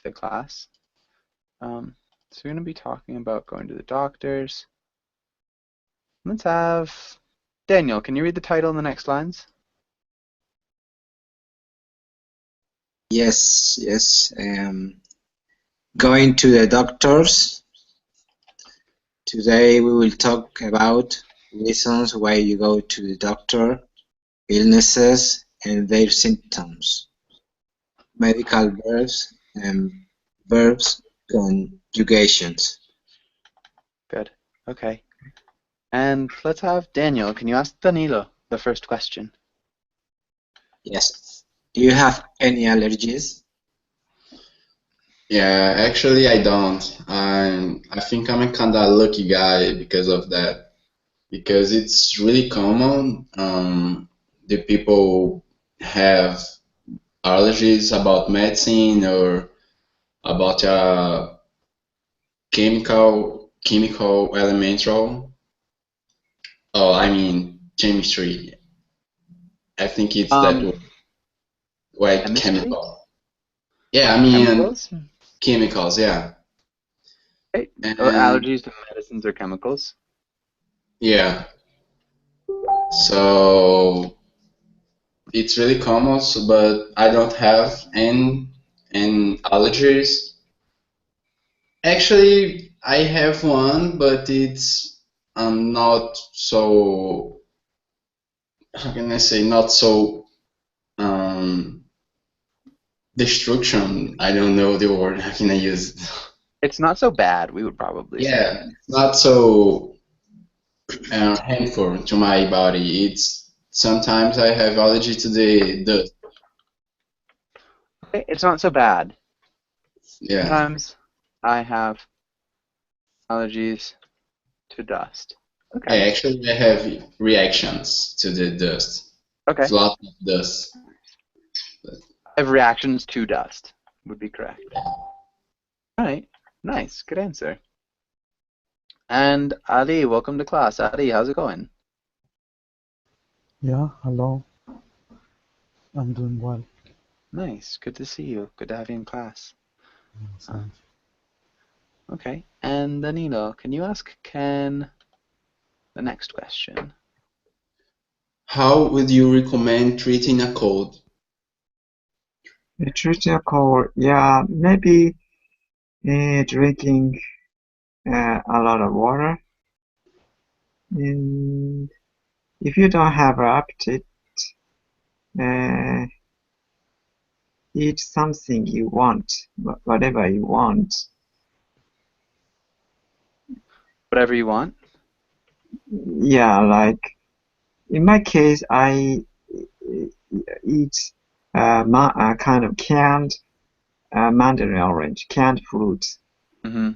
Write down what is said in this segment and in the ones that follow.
the class. So we're going to be talking about going to the doctors. Let's have Daniel. Can you read the title in the next lines? Yes, yes. Going to the doctors. Today we will talk about reasons why you go to the doctor, illnesses and their symptoms, medical verbs and verbs conjugations. Good. Okay. And let's have Daniel. Can you ask Danilo the first question? Yes. Do you have any allergies? Yeah, actually I don't. I think I'm a kind of lucky guy because of that. Because it's really common. The people have allergies about medicine or about chemical elemental. Oh, I mean chemistry. I think it's that word, like Chemistry? chemical. Yeah, I mean Chemicals? chemicals. Yeah, Okay. and Allergies to medicines or chemicals? yeah. So it's really common, but I don't have any allergies. Actually, I have one, but it's not so, how can I say, not so um, destruction. I don't know the word. How can I use it? It's not so bad, we would probably say. Yeah, it's not so harmful to my body. It's sometimes I have allergy to the dust. Okay, it's not so bad. Yeah, Sometimes I have allergies to dust. Okay. actually I have reactions to the dust. It's Okay. a lot of dust. I have reactions to dust, would be correct. All right. Nice. Good answer. And Ali, welcome to class. Ali, how's it going? Yeah, hello. I'm doing well. Nice. Good to see you. Good to have you in class. Thank Okay. And Danilo, can you ask Ken the next question? How would you recommend treating a cold? Treating a cold, yeah, maybe drinking a lot of water. And if you don't have an appetite, uh, eat something you want, whatever you want. Whatever you want. Yeah, like in my case, I eat kind of canned mandarin orange, canned fruit, Mm-hmm.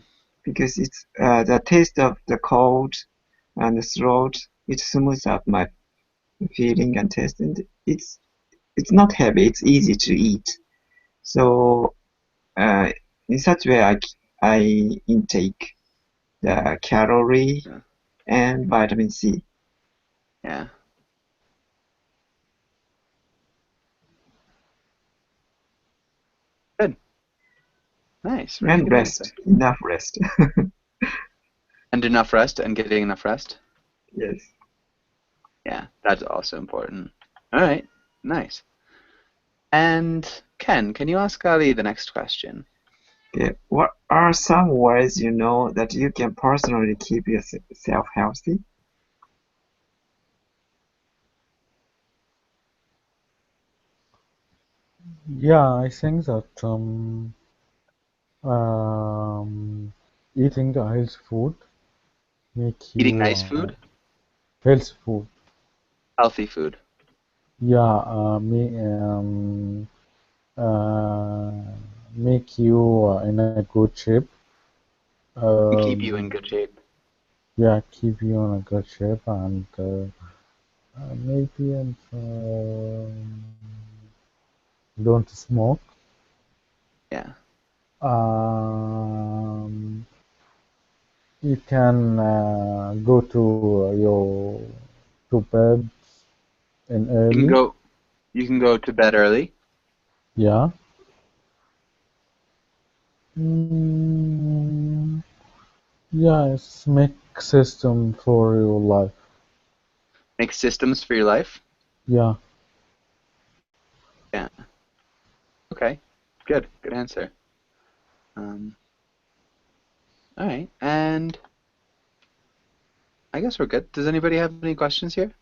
because it's the taste of the cold and the throat. It smooths up my feeling and taste, and it's not heavy. It's easy to eat. So uh, in such way, I intake the calorie Yeah. and vitamin C Yeah. Good. Nice. Really and good answer. rest, enough rest. And enough rest and getting enough rest. Yes. Yeah, that's also important. All right. Nice. And Ken, can you ask Ali the next question? Okay. What are some ways you know that you can personally keep yourself healthy? Yeah, I think that um, eating the healthy food make Eating you nice food? healthy food. Healthy food. Yeah, uh, make you in a good shape. And keep you in Um, good shape. yeah, keep you in a good shape and maybe don't smoke. Yeah. Um, you can go to your to bed in You can early. go. You can go to bed early. Yeah. Mm, yeah, it's make system for your life. Make systems for your life? Yeah. Yeah. Okay. Good. Good answer. Um, all right. And I guess we're good. Does anybody have any questions here?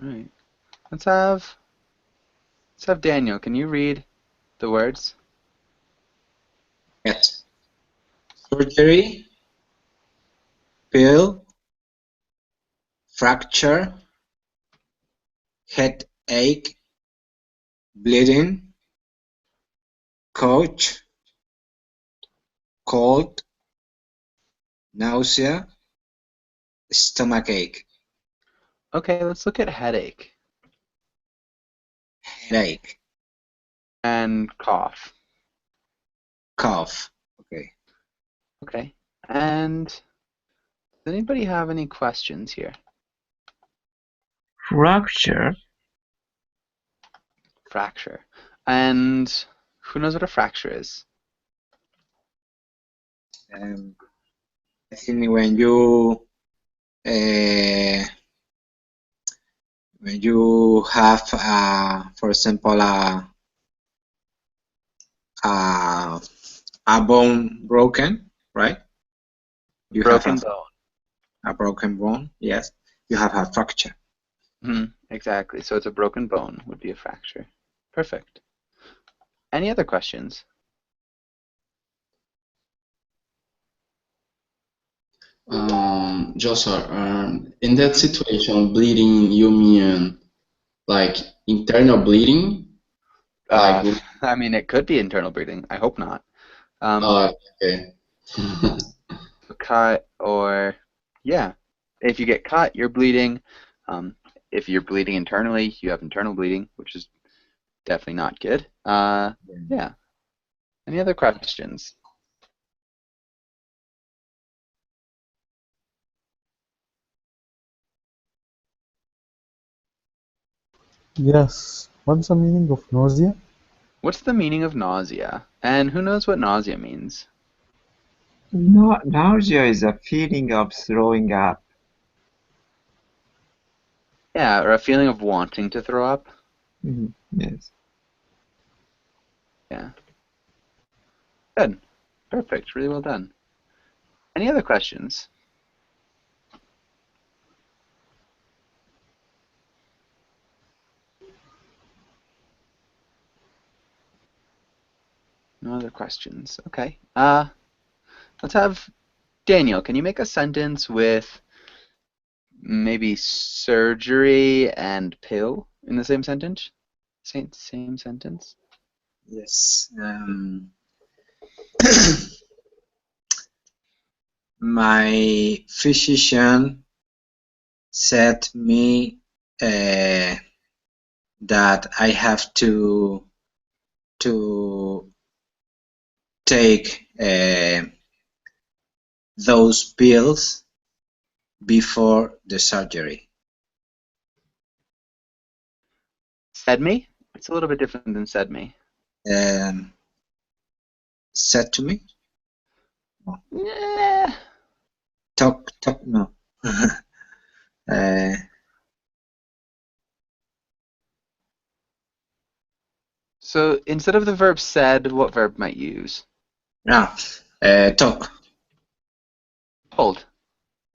All right. Let's have Daniel. Can you read the words? Yes. Surgery, pill, fracture, headache, bleeding, coach, cold, nausea, stomachache, Okay, let's look at headache headache, and cough. cough. Okay. Okay. And does anybody have any questions here? Fracture. Fracture. And who knows what a fracture is? I think uh, when you have, for example, a, a bone broken, right? You have Broken bone. a broken bone. Yes. You have a fracture. Exactly. So it's a broken bone would be a fracture. Perfect. Any other questions? Joshua, in that situation, bleeding, you mean like internal bleeding? Like, I mean, it could be internal bleeding. I hope not. okay. Cut or, yeah, if you get cut, you're bleeding. Um, if you're bleeding internally, you have internal bleeding, which is definitely not good. Yeah. Any other questions? Yes. What's the meaning of nausea? What's the meaning of nausea? And who knows what nausea means? Nausea is a feeling of throwing up. Yeah, or a feeling of wanting to throw up. Yes. Yeah. Good. Perfect. Really well done. Any other questions? No other questions. Okay. Let's have Daniel. Can you make a sentence with maybe surgery and pill in the same sentence? Same sentence? Yes. My physician said me uh, that I have to take those pills before the surgery. Said me? It's a little bit different than said me. Um, said to me, Yeah. talk, no. uh, So instead of the verb said, what verb might you use? no, talk, Told.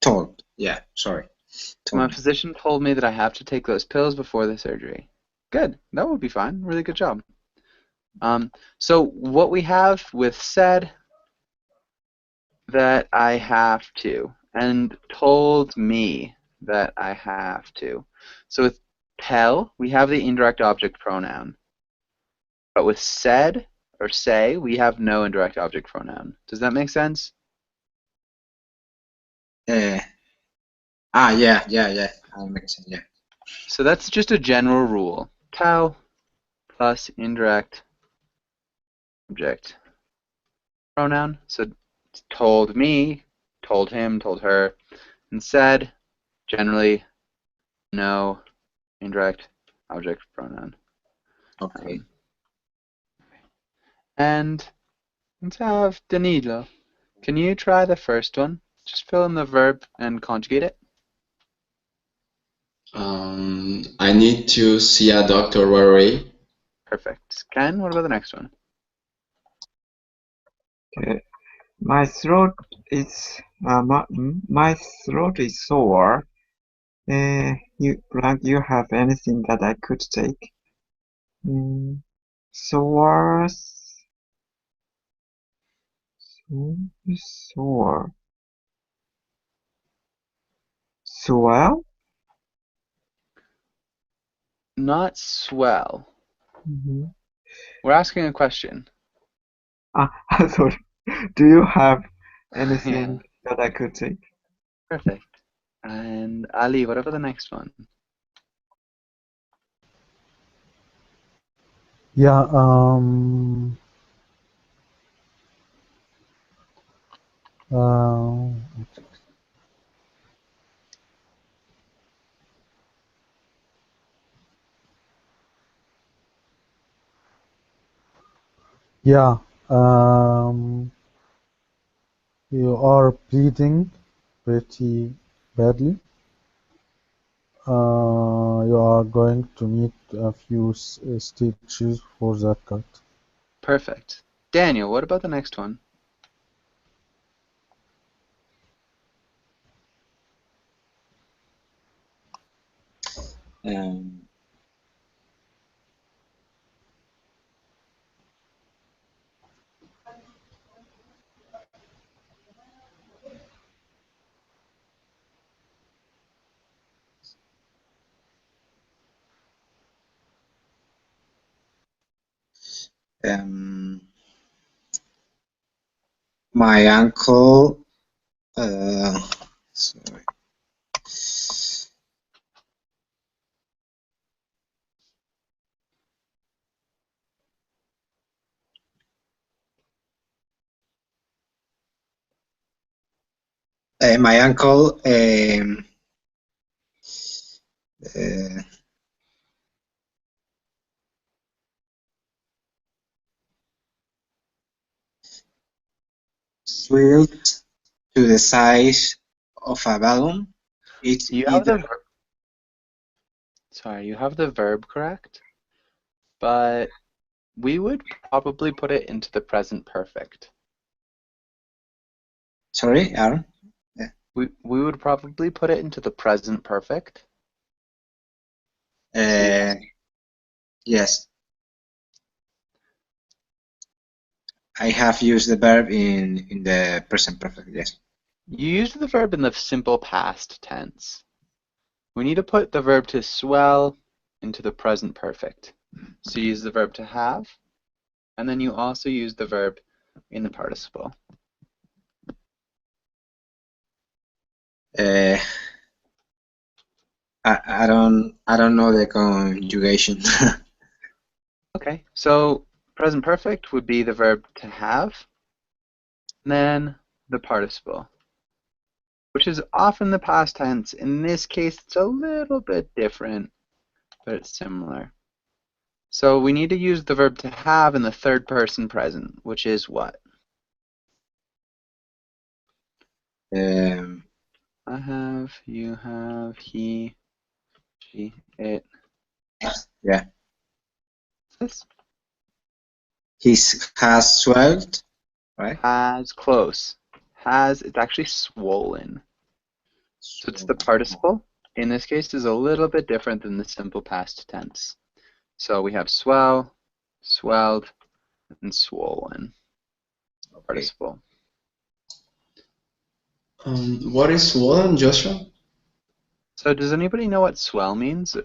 told. Yeah, sorry, So my told. physician told me that I have to take those pills before the surgery. Good. That would be fine. Really good job. So what we have with said that I have to and told me that I have to. So with tell, we have the indirect object pronoun. But with said or say, we have no indirect object pronoun. Does that make sense? Uh, yeah. I make sense. Yeah. So that's just a general rule. Tell plus indirect object pronoun. So told me, told him, told her, and said, generally no indirect object pronoun. Okay. And let's have Danilo. Can you try the first one? Just fill in the verb and conjugate it. I need to see a doctor right away. Perfect. Ken, what about the next one? Okay. My throat is my throat is sore. You have anything that I could take? Sore, sore, swell? Not swell. Mm-hmm. We're asking a question. Sorry. Do you have Yeah, anything that I could take? perfect. And Ali, what about the next one? Yeah, uh, yeah, you are bleeding pretty badly. You are going to need a few stitches for that cut. Perfect. Daniel, what about the next one? Um, um, my uncle, sorry, my uncle uh, swelled to the size of a balloon. It's You have either, the you have the verb correct, but we would probably put it into the present perfect. sorry, Aaron. Yeah. We would probably put it into the present perfect. So Yes, I have used the verb in the present perfect. Yes. you used the verb in the simple past tense. We need to put the verb to swell into the present perfect. So you use the verb to have, and then you also use the verb in the participle. Uh, I don't know the conjugation. Okay, so present perfect would be the verb to have, and then the participle, which is often the past tense. In this case, it's a little bit different, but it's similar. So we need to use the verb to have in the third person present, which is what? um, I have, you have, he, she, it. yeah, This has swelled, right? has close. Has, it's actually swollen. So it's the participle. In this case, is a little bit different than the simple past tense. So we have swell, swelled, and swollen Okay. participle. What is swollen, Joshua? So does anybody know what swell means?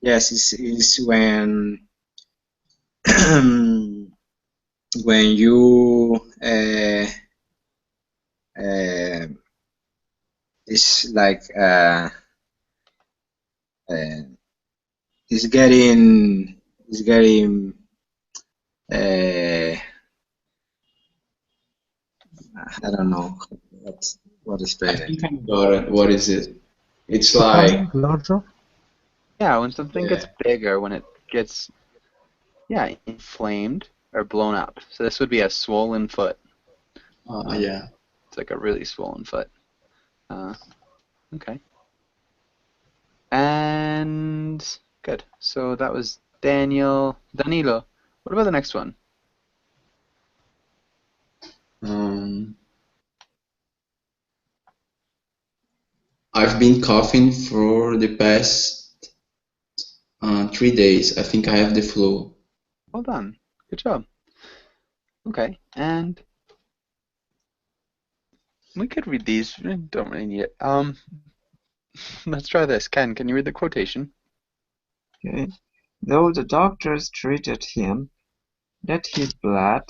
Yes, it's when when you uh, it's like uh, it's getting uh, I don't know what is I better. think I got it. What is it? It's like Becoming larger? Yeah, when something gets yeah, bigger, when it gets, yeah, inflamed or blown up. So this would be a swollen foot. Yeah. It's like a really swollen foot. Okay. And good. So that was Daniel. Danilo, what about the next one? Um, I've been coughing for the past 3 days. I think I have the flu. Well done. Good job. Okay. And we could read these. We don't really need it. Let's try this. Ken, can you read the quotation? Okay. Though the doctors treated him, let his blood,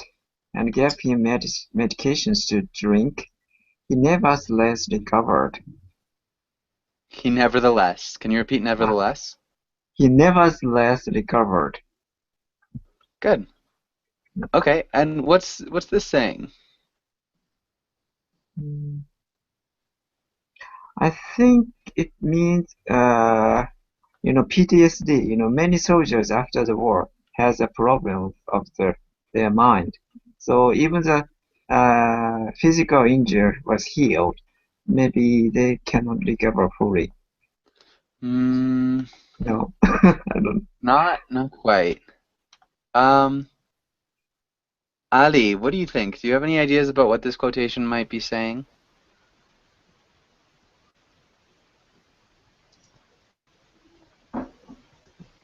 and gave him medications to drink, he nevertheless recovered. He nevertheless. Can you repeat Ah, nevertheless? he nevertheless recovered. Good. Okay. And what's this saying? I think it means, PTSD. Many soldiers after the war has a problem of their mind. So even the physical injury was healed, maybe they cannot recover fully. Hmm. No, I don't. Not quite. Um, Ali, what do you think? Do you have any ideas about what this quotation might be saying?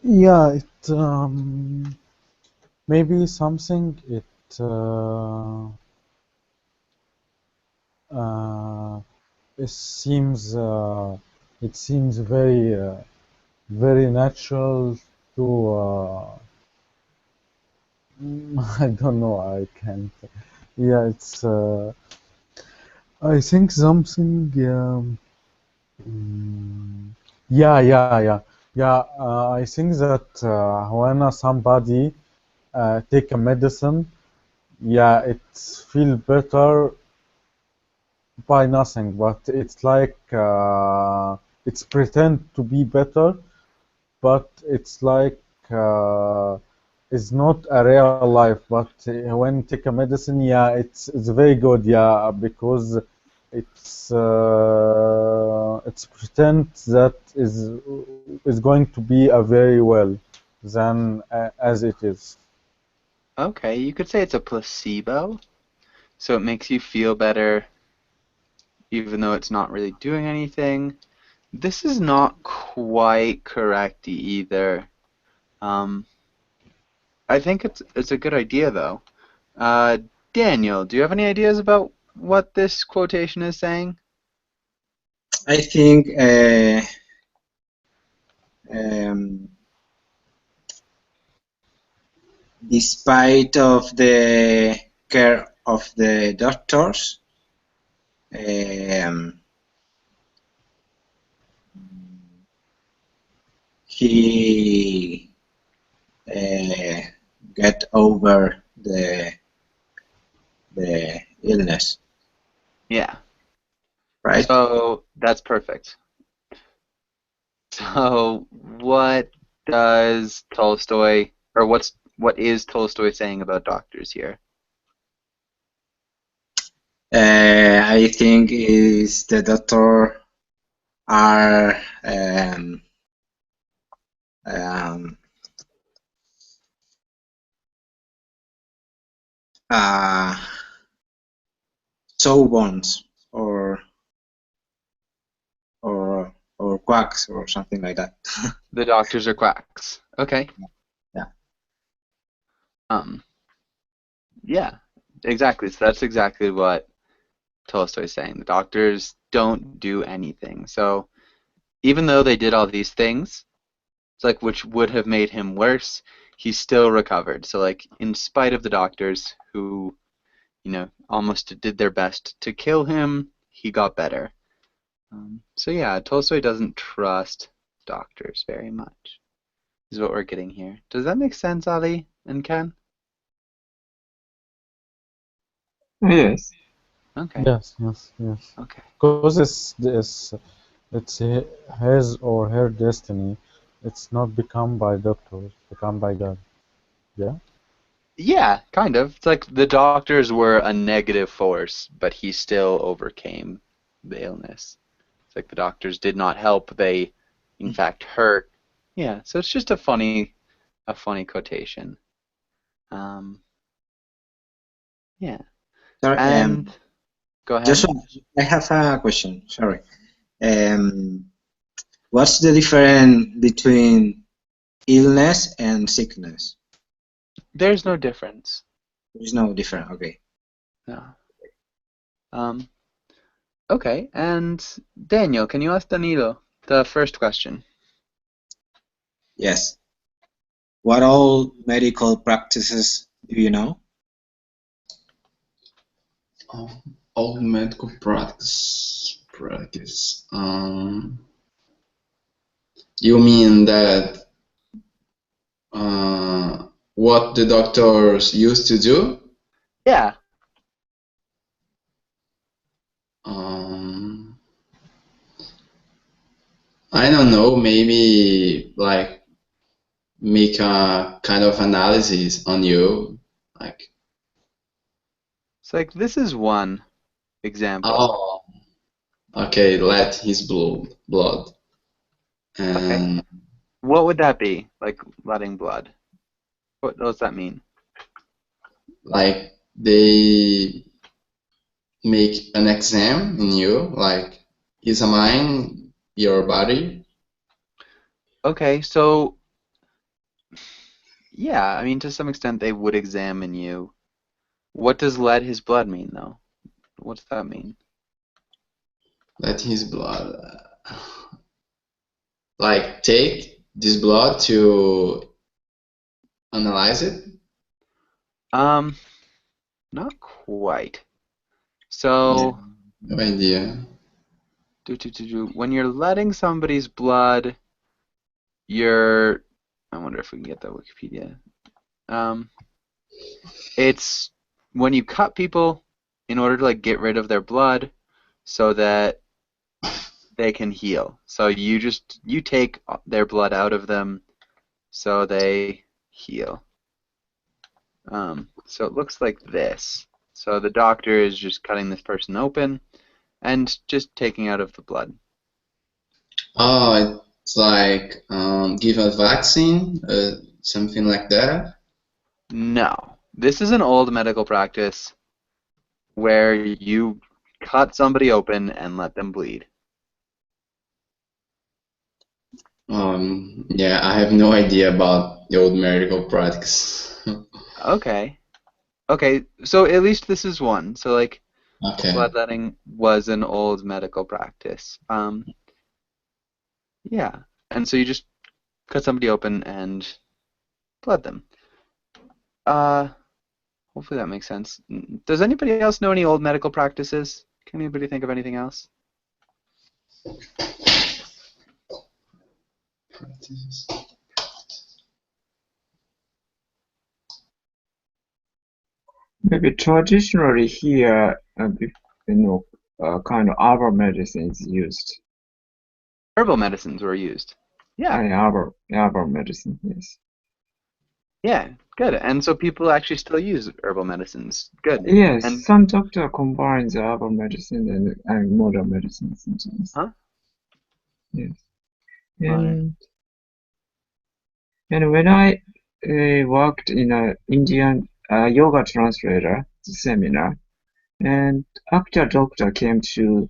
Yeah, it maybe something uh, it seems it seems very natural to I don't know, I can't. Yeah, it's I think something mm, yeah, I think that when somebody take a medicine, yeah, it feel better by nothing, but it's like it's pretend to be better, but it's like it's not a real life. But when take a medicine, yeah, it's very good, yeah, because it's pretend that is going to be a very well than as it is. Okay, you could say it's a placebo. So it makes you feel better even though it's not really doing anything. This is not quite correct either. Um, I think it's a good idea though. Uh, Daniel, do you have any ideas about what this quotation is saying? I think um, despite of the care of the doctors, um, he uh, get over the illness, Yeah. right? So that's perfect. So what does Tolstoy, or what is Tolstoy saying about doctors here? I think is the doctor are um, uh, sawbones or quacks or something like that. The doctors are quacks. Okay. Yeah. Yeah, exactly. So that's exactly what Tolstoy's saying. The doctors don't do anything. So even though they did all these things, it's like which would have made him worse, he still recovered. So like in spite of the doctors who, almost did their best to kill him, he got better. So yeah, Tolstoy doesn't trust doctors very much, is what we're getting here. Does that make sense, Ali and Ken? Yes. Okay. Yes. Okay. Because it's his or her destiny. It's not become by doctors, become by God. Yeah. Yeah, kind of. It's like the doctors were a negative force, but he still overcame the illness. It's like the doctors did not help, they in fact hurt. Yeah, so it's just a funny quotation. Um, yeah. Sorry, And go ahead. Joshua, I have a question. Sorry. Um, what's the difference between illness and sickness? There's no difference. There's no difference. Okay. No. Um, okay, and Daniel, can you ask Danilo the first question? Yes. What all medical practices do you know? All medical practice. You mean that what the doctors used to do? Yeah. Um, I don't know, maybe like make a kind of analysis on you, like, It's like this is one example. oh, okay, let his blood, Okay. and What would that be? Like letting blood. What does that mean? like they make an exam in you, like examine your body. Okay, so yeah, I mean to some extent they would examine you. What does let his blood mean though? What's that mean? Let his blood, like take this blood to analyze it. Um, not quite. Yeah, So, no idea. when you're letting somebody's blood, you're, I wonder if we can get that Wikipedia. Um, it's when you cut people in order to like get rid of their blood so that they can heal. So you take their blood out of them so they heal. So it looks like this. So the doctor is just cutting this person open and just taking out of the blood. Oh, it's like give a vaccine, something like that. No, this is an old medical practice where you cut somebody open and let them bleed. Yeah, I have no idea about the old medical practice. Okay. Okay, so at least this is one. So like Okay. bloodletting was an old medical practice. Yeah. And so you just cut somebody open and bled them. Uh, Hopefully that makes sense. Does anybody else know any old medical practices? Can anybody think of anything else? Maybe traditionally here, kind of herbal medicine is used. Herbal medicines were used. Yeah, Herbal medicine, yes. yeah, good. And so people actually still use herbal medicines. Good. Yes, And some doctor combines herbal medicine and modern medicine sometimes. huh? Yes, Modern. and when I worked in a Indian yoga translator seminar, and actual doctor came to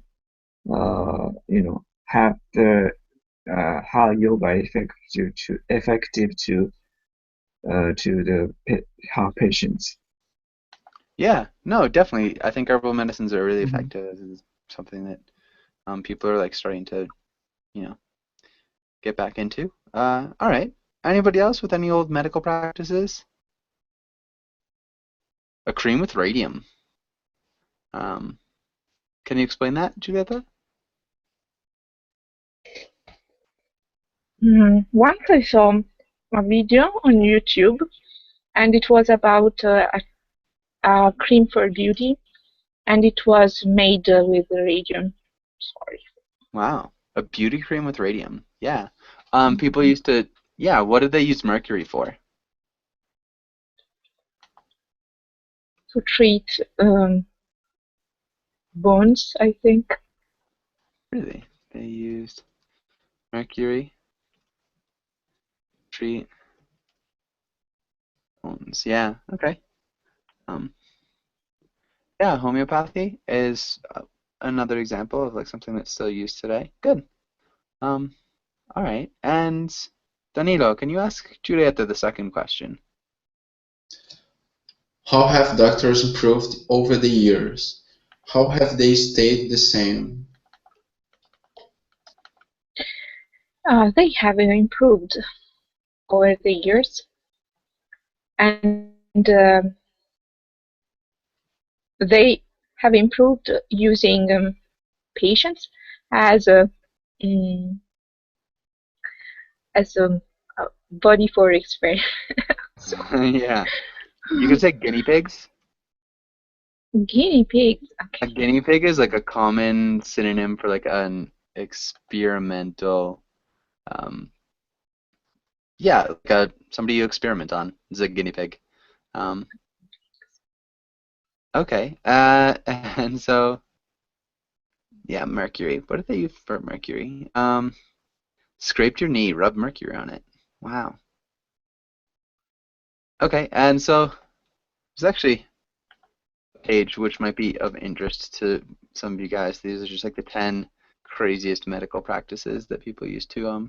have the how yoga effective to the how patients. Yeah, no, definitely. I think herbal medicines are really Mhm. effective. This is something that people are like starting to, you know, get back into. All right. Anybody else with any old medical practices? A cream with radium. Um, can you explain that, Julieta? Once I saw a video on YouTube, and it was about a cream for beauty, and it was made with radium. Sorry. Wow, a beauty cream with radium. Yeah. People used to, yeah, what did they use mercury for? to treat bones, I think. Really? They used mercury to treat wounds. Yeah. Okay. Um, yeah, homeopathy is another example of like something that's still used today. Good. Um, all right. And Danilo, can you ask Julieta the second question? How have doctors improved over the years? How have they stayed the same? They have improved over the years, and they have improved using patients as a mm, as a body for experiment. So Yeah. You could say guinea pigs. guinea pigs. A Okay. guinea pig is like a common synonym for like an experimental, um, yeah, like somebody you experiment on is a guinea pig. Um, okay. And so yeah, mercury. What did they use for mercury? Scraped your knee, rub mercury on it. Wow. Okay, and so there's actually a page which might be of interest to some of you guys. These are just like the 10 craziest medical practices that people used to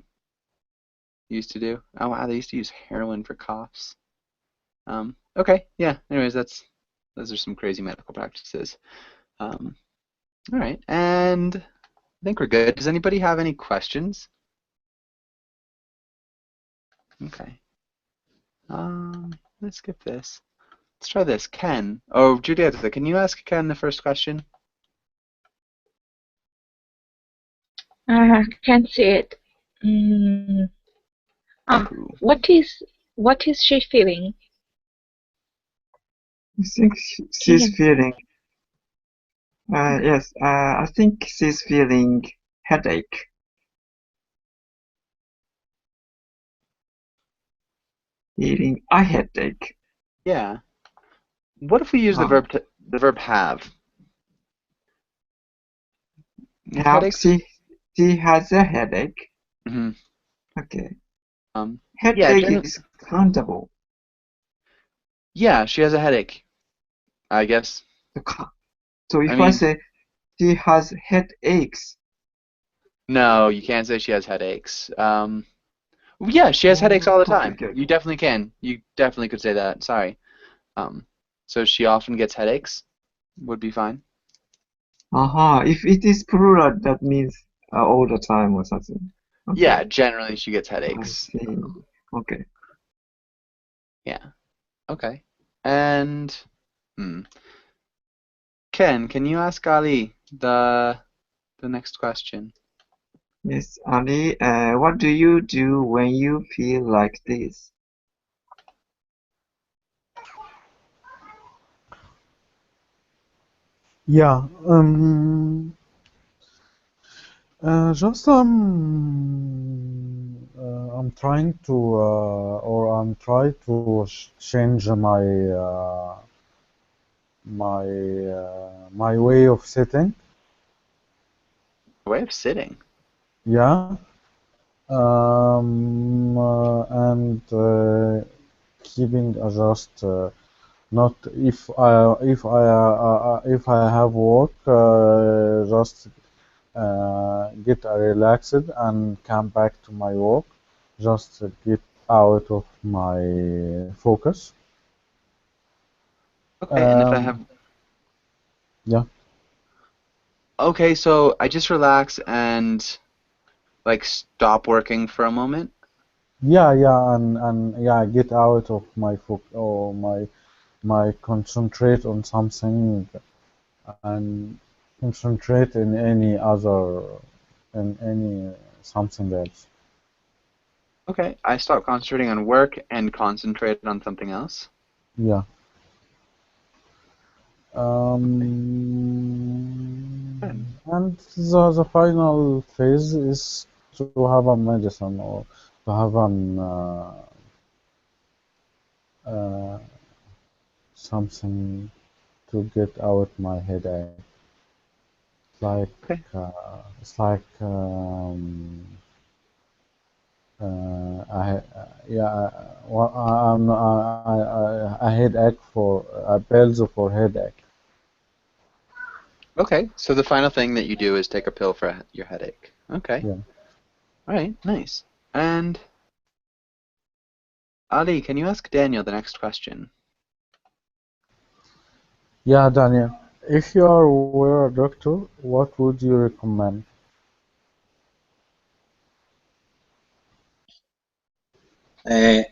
do. Oh wow, they used to use heroin for coughs. Okay, yeah. Anyways, those are some crazy medical practices. Um, all right, and I think we're good. Does anybody have any questions? Okay. Let's skip this. Let's try this. Ken. Oh, Julieta, can you ask Ken the first question? Can't see it. Mm, Ooh. what is she feeling? I think she's Ken. feeling. Yes. I think she's feeling headache. Feeling a headache. Yeah. What if we use Uh, the verb have? With have headaches? she has a headache. Hmm. Okay. Yeah, Headache generally, is countable. yeah, she has a headache, I guess. So I if I mean, say she has headaches. no, you can't say she has headaches. Yeah, she has headaches Oh, all the okay, time. okay, You okay. definitely can. You definitely could say that. Sorry. Um, so she often gets headaches. Would be fine. If it is plural, that means all the time or something. Yeah, Okay, generally she gets I headaches. see. Okay. Yeah. Okay. And hmm. Ken, can you ask Ali the next question? Yes, Ali, what do you do when you feel like this? Yeah, just I'm trying to or I'm trying to change my way of sitting. Way of sitting. Yeah, and keeping a just not if I have work just get relaxed and come back to my work, just get out of my focus. Okay, and if I have Um, yeah, okay, so I just relax and like stop working for a moment. yeah, and yeah, get out of my focus or my concentrate on something and concentrate in any other in any something else. Okay, I stop concentrating on work and concentrate on something else. Yeah. Okay, good. And the final phase is to have a medicine or to have an uh, something. to get out my headache. It's like Okay. it's like yeah, well, a headache for pills for headache. Okay. So the final thing that you do is take a pill for your headache. Okay. Yeah, All right. Nice. And Ali, can you ask Daniel the next question? yeah, Daniel. If you were a doctor, what would you recommend?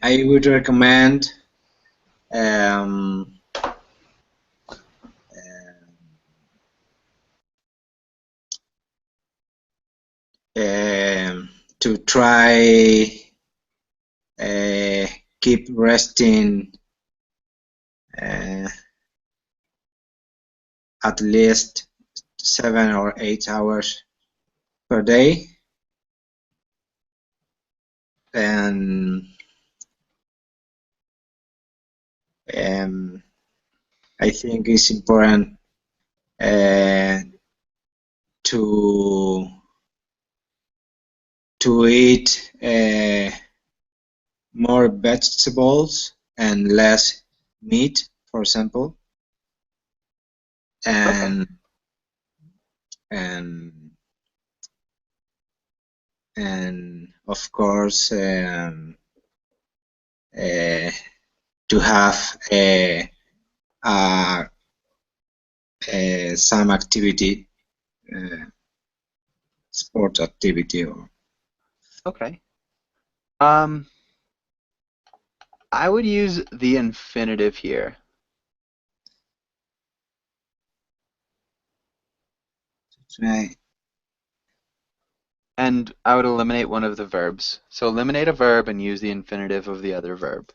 I would recommend um, to try keep resting uh, at least 7 or 8 hours per day, and I think it's important uh, to eat more vegetables and less meat, for example, Okay. and and and of course uh, to have uh, some activity, uh, sport activity, or Okay. Um, I would use the infinitive here. try. And I would eliminate one of the verbs. So eliminate a verb and use the infinitive of the other verb.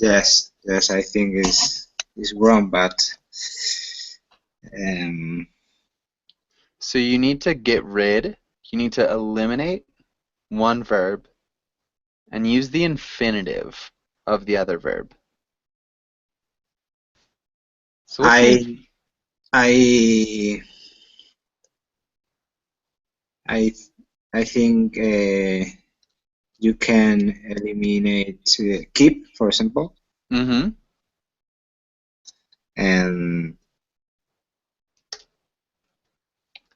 Yes, yes, I think is wrong, but um, So you need to you need to eliminate one verb and use the infinitive of the other verb. So what's the I I I I think you can eliminate keep, for example, mm-hmm. and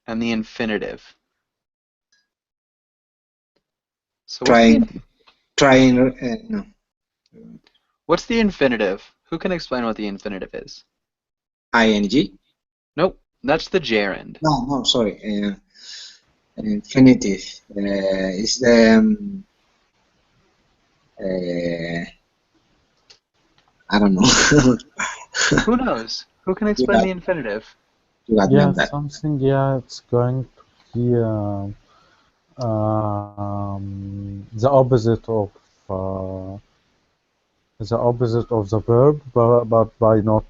And the infinitive. So trying trying no, what's the infinitive? Who can explain what the infinitive is? ing. Nope, that's the gerund. No, sorry. Infinitive is the I don't know. Who knows? Who can you explain got the infinitive? you got me Yeah, on that. something. Yeah, it's going to be the uh, opposite of the verb, but by not.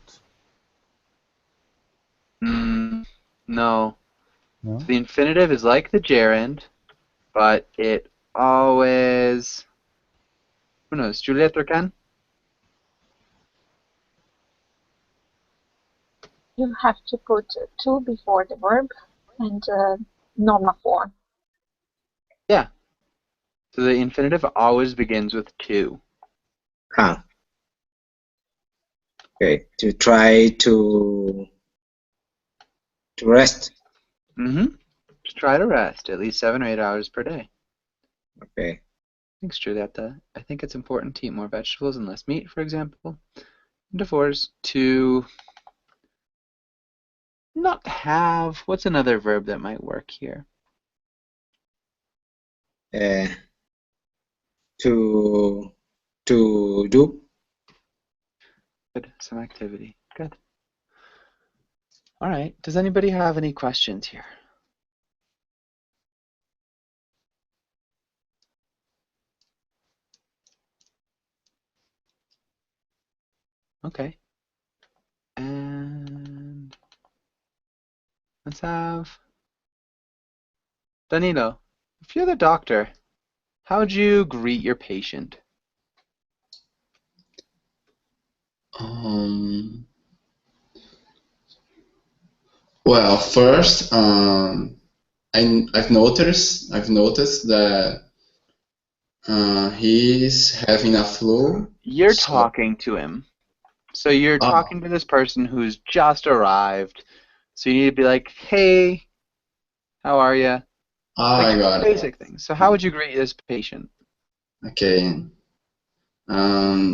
No. So No? the infinitive is like the gerund, but it always. Who knows? Juliet or Ken? You have to put to before the verb and normal form. Yeah. So the infinitive always begins with to. Ah, okay. To try to rest. Mm-hmm. Just try to rest at least 7 or 8 hours per day. Okay. Thanks, Julieta. I think it's important to eat more vegetables and less meat, for example. And divorce to not have. What's another verb that might work here? Uh, to do. Good. Some activity. Good. All right. Does anybody have any questions here? Okay. And let's have Danilo. If you're the doctor, how would you greet your patient? Um, Well, first, I've noticed that he's having a flu. You're So, talking to him. So you're oh, talking to this person who's just arrived. So you need to be like, hey, how are you? Like I got it. basic things. So how would you greet this patient? Okay.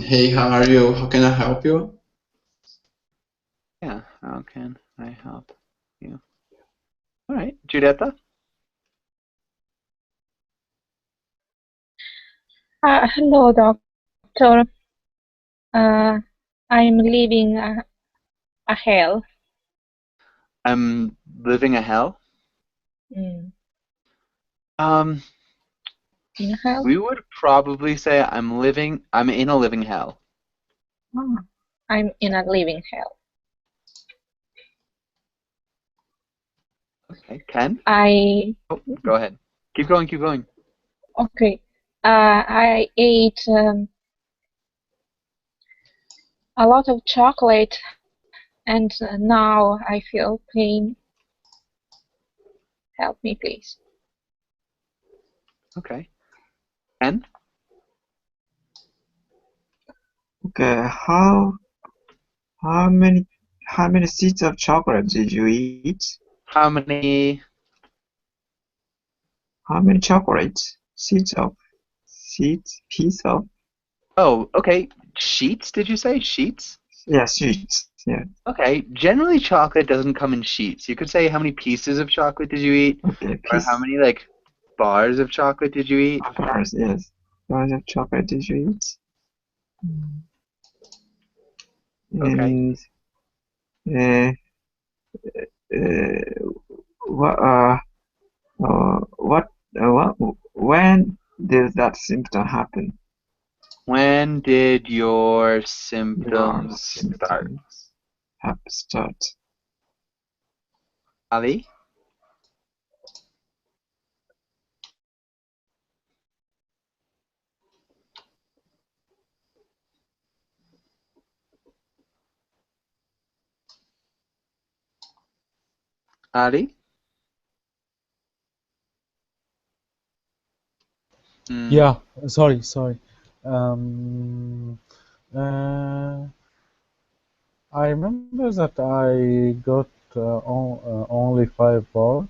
Hey, how are you? How can I help you? Yeah, how can I help you? All right, Giulietta? Hello, doctor. Uh, I'm living a hell. I'm living a hell. Mm, Um, in hell? we would probably say I'm in a living hell. Oh, I'm in a living hell. Okay, Ken? I Oh, go ahead. Keep going, keep going. okay. I ate a lot of chocolate, and now I feel pain. Help me, please. Okay. Ken? Okay, how many how many seeds of chocolate did you eat? How many How many chocolates? Seeds, piece of, Oh, okay. Sheets, did you say? Sheets? yeah, seeds, yeah. Okay. Generally chocolate doesn't come in sheets. You could say how many pieces of chocolate did you eat? Okay, Or how piece many like bars of chocolate did you eat? of bars, yes. Bars of chocolate did you eat? Okay. And uh, uh, what what when did that symptom happen? When did your Your symptoms start? symptoms have start. Ali? Ali? Hmm. Yeah, sorry. Um, uh, I remember that I got only 5 bars.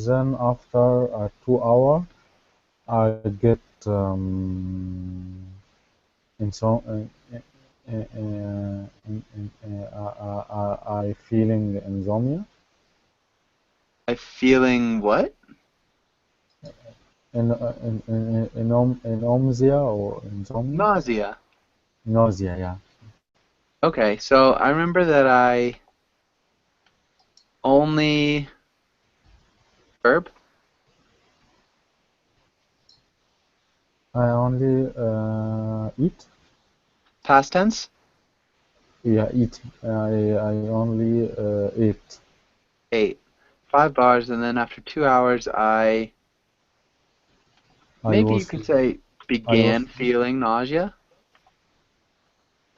Then after 2 hours, I get in so I feeling insomnia, I feeling what? anomia or insomnia, Nausea. nausea. Yeah, Okay, so I remember that I only verb, I only eat. past tense, Yeah, eat. I only eat. ate 5 bars, and then after 2 hours, I maybe you was could say I was began feeling nausea,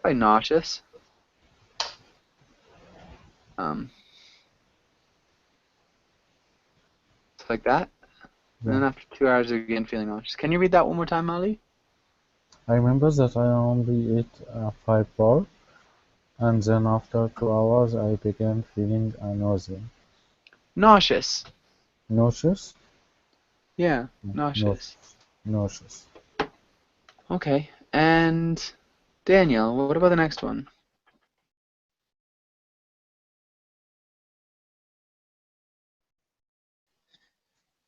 probably nauseous, um, it's like that. And yeah. then after 2 hours, again feeling nauseous. Can you read that one more time, Ali? I remember that I only ate 5 bars, and then after 2 hours I began feeling nausea, Nauseous. nauseous, Yeah, nauseous. nauseous, nauseous. Okay, and Daniel, what about the next one?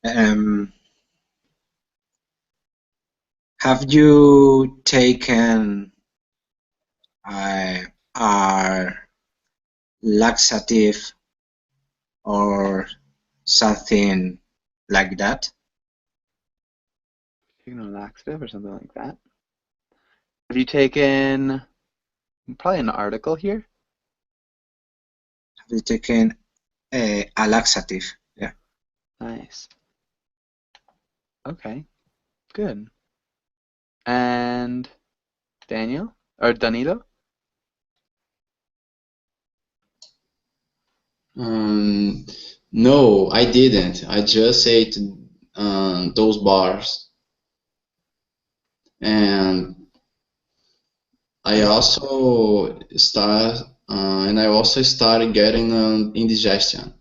Um, have you taken uh, a laxative or something like that? Taking a laxative or something like that. Have you taken probably an article here? Have you taken a laxative? Yeah. Nice. Okay, good. And Daniel or Danilo? Um, no, I didn't. I just ate those bars, and I also started getting indigestion.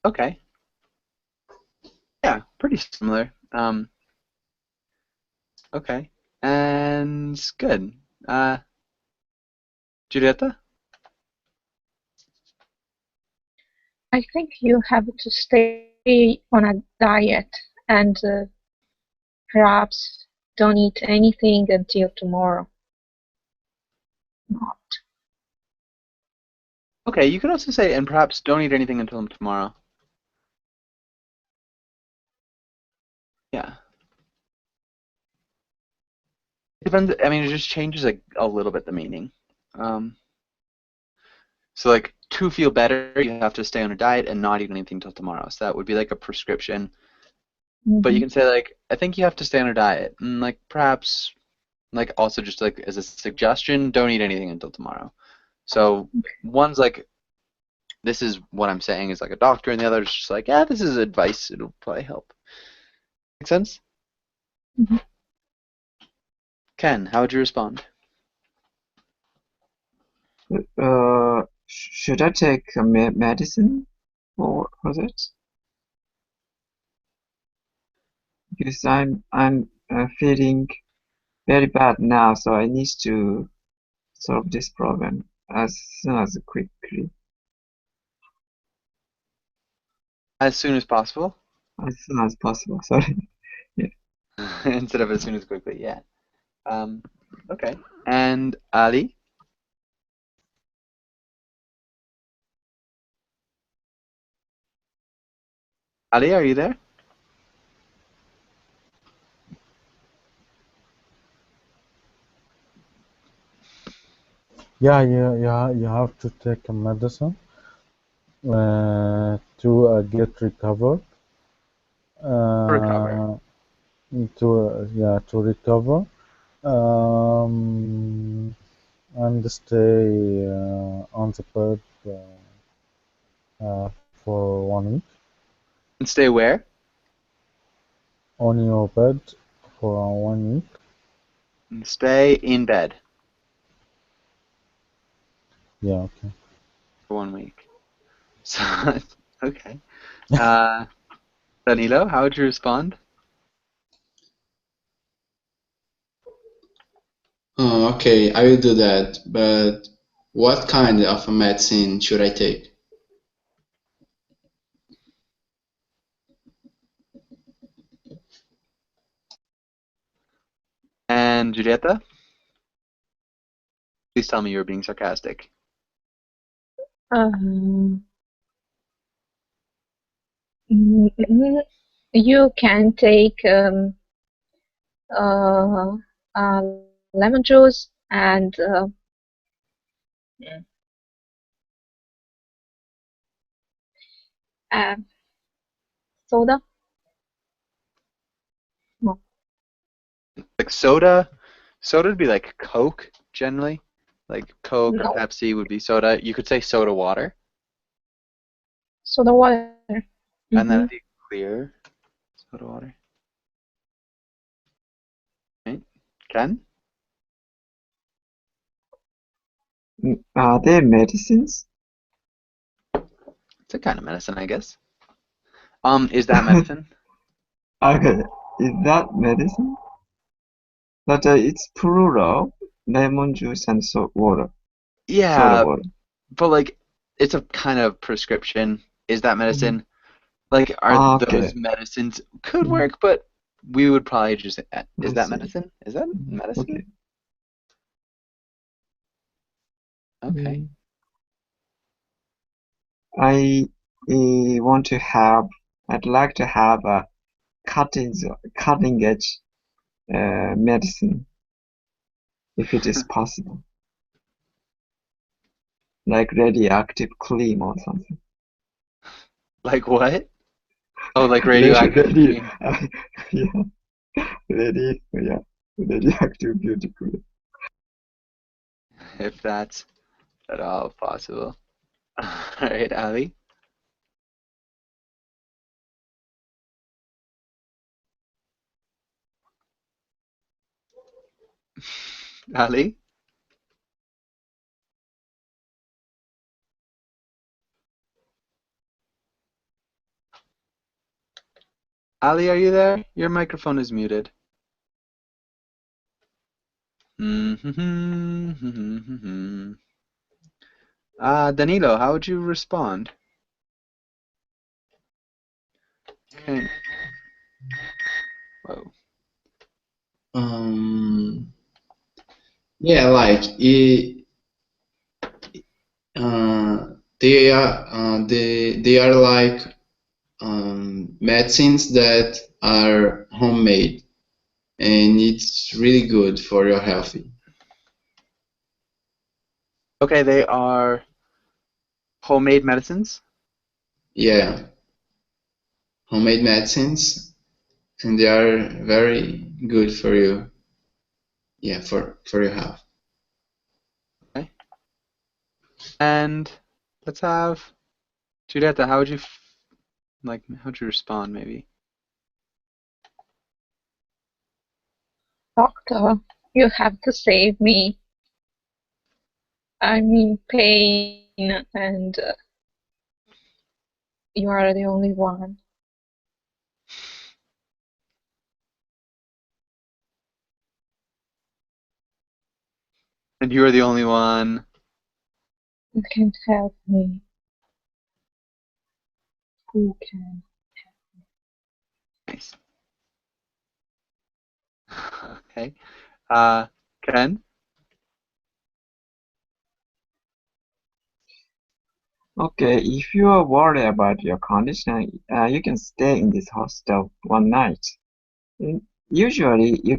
Okay. Yeah, pretty similar. Okay. And good. Uh, Giulietta? I think you have to stay on a diet and perhaps don't eat anything until tomorrow. Not. Okay, you could also say, and perhaps don't eat anything until tomorrow. Yeah. Depends. I mean, it just changes a little bit the meaning. Um, so like to feel better, you have to stay on a diet and not eat anything till tomorrow. So that would be like a prescription. But you Mhm. can say like, I think you have to stay on a diet, and like perhaps like also just like as a suggestion, don't eat anything until tomorrow. So one's like, this is what I'm saying is like a doctor, and the other is just like, yeah, this is advice. It'll probably help. Make sense? Mhm. Ken, how would you respond? Should I take a medicine for that? Because I'm feeling very bad now, so I need to solve this problem as soon as quickly, As soon as possible, as soon as possible. Sorry. Yeah. instead of as soon as quickly. Yeah. Um, okay. And Ali, Ali, are you there? Yeah, you have to take a medicine to get recovered. Recover. Uh, to recover. Um, and stay on the bed for 1 week. And stay where? On your bed for 1 week. And stay in bed Yeah, okay. for 1 week. So, okay. Uh, Danilo, how would you respond? Oh, okay, I will do that. But what kind of a medicine should I take? And Julieta, please tell me you were being sarcastic. Um, you can take uh, uh, lemon juice and uh, soda. No, Like soda would be like Coke generally. Like Coke or no, Pepsi would be soda. You could say soda water, soda water. and Mm-hmm. that'd be clear. Soda water. Right? Ken? Are there medicines? It's a kind of medicine, I guess. Is that medicine? Okay, is that medicine? But it's plural. Lemon juice and water, soda Yeah, water. but like it's a kind of prescription. Is that Mhm. medicine? Like, are those Okay, medicines could mhm, work, but we would probably just is I that see. medicine? Is that Mhm. medicine? Okay. Okay. Mm. I want to have. I'd like to have a cutting edge medicine if it is possible, like radioactive cream or something. Like what? Oh, like Radio, radioactive radio, cream. yeah, yeah, radioactive beauty cream. If that's at all possible. All right, Ali. Ali? Ali, are you there? Your microphone is muted. Danilo, how would you respond? Okay. Whoa. Um, yeah, like they are like medicines that are homemade, and it's really good for your health. Okay, they are homemade medicines. Yeah, homemade medicines, and they are very good for you. Yeah, for your health. Okay. And let's have Giulietta, how would you how'd you respond maybe? Doctor, you have to save me. I'm in pain and you are the only one And you are the only one. who can help me. Who can? Nice. Okay. Ken? Okay, if you are worried about your condition, you can stay in this hostel one night. Mm, Usually, you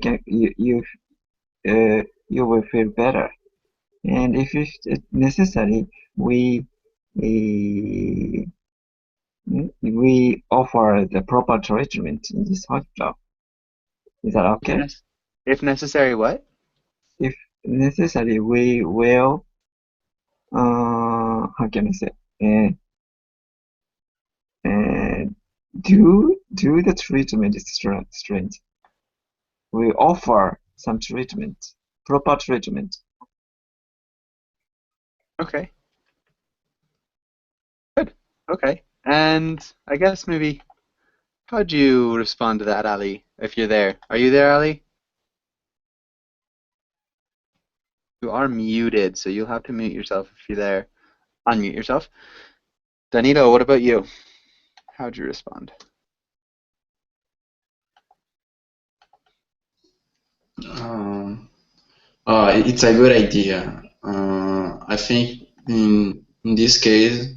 will feel better. And if it's necessary, we we offer the proper treatment in this hospital. Is that If, okay? if necessary, what? If necessary, we will, how can I say, uh, uh, do the treatment straight. We offer some treatment, proper treatment. Okay. Good. Okay. And I guess maybe how'd you respond to that, Ali? If you're there. Are you there, Ali? You are muted, so you'll have to mute yourself if you're there. Unmute yourself. Danilo, what about you? How'd you respond? Um, it's a good idea. I think in this case,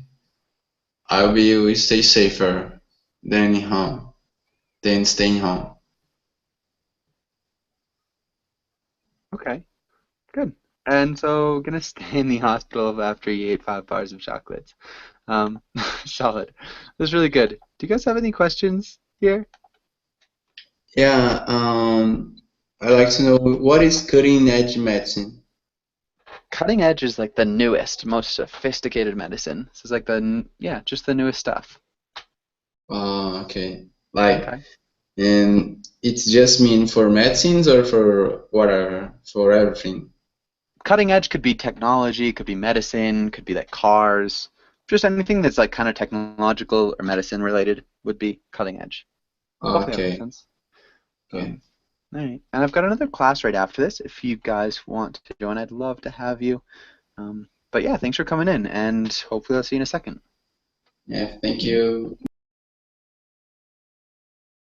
I will stay safer than home, than staying home. Okay. Good. And so gonna stay in the hospital after you ate 5 bars of chocolates. Solid. That was really good. Do you guys have any questions here? Yeah, I'd like to know what is cutting edge medicine? Cutting edge is like the newest, most sophisticated medicine. This is like yeah, just the newest stuff. Okay. Like, Okay. and it's just mean for medicines or for whatever, for everything? Cutting edge could be technology, could be medicine, could be like cars. Just anything that's like kind of technological or medicine related would be cutting edge. Hopefully that makes Okay. sense. Okay. All right. And I've got another class right after this. If you guys want to join, I'd love to have you. But yeah, thanks for coming in, and hopefully I'll see you in a second. Yeah, thank you.